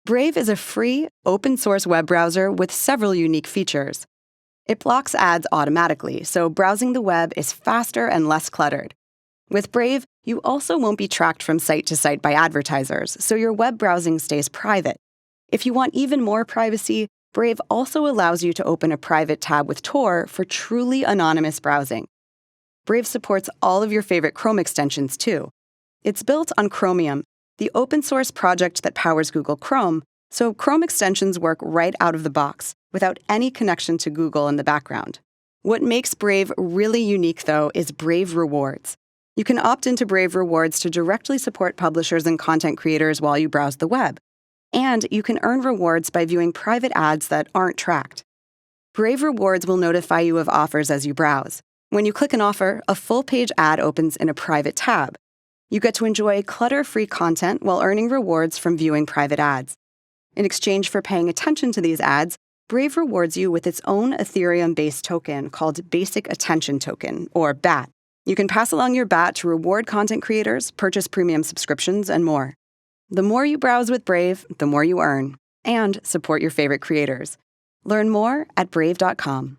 Brave is a free, open-source web browser with several unique features. It blocks ads automatically, so browsing the web is faster and less cluttered. With Brave, you also won't be tracked from site to site by advertisers, so your web browsing stays private. If you want even more privacy, Brave also allows you to open a private tab with Tor for truly anonymous browsing. Brave supports all of your favorite Chrome extensions, too. It's built on Chromium, the open-source project that powers Google Chrome, so Chrome extensions work right out of the box, without any connection to Google in the background. What makes Brave really unique, though, is Brave Rewards. You can opt into Brave Rewards to directly support publishers and content creators while you browse the web. And you can earn rewards by viewing private ads that aren't tracked. Brave Rewards will notify you of offers as you browse. When you click an offer, a full-page ad opens in a private tab. You get to enjoy clutter-free content while earning rewards from viewing private ads. In exchange for paying attention to these ads, Brave rewards you with its own Ethereum-based token called Basic Attention Token, or BAT. You can pass along your BAT to reward content creators, purchase premium subscriptions, and more. The more you browse with Brave, the more you earn, and support your favorite creators. Learn more at brave.com.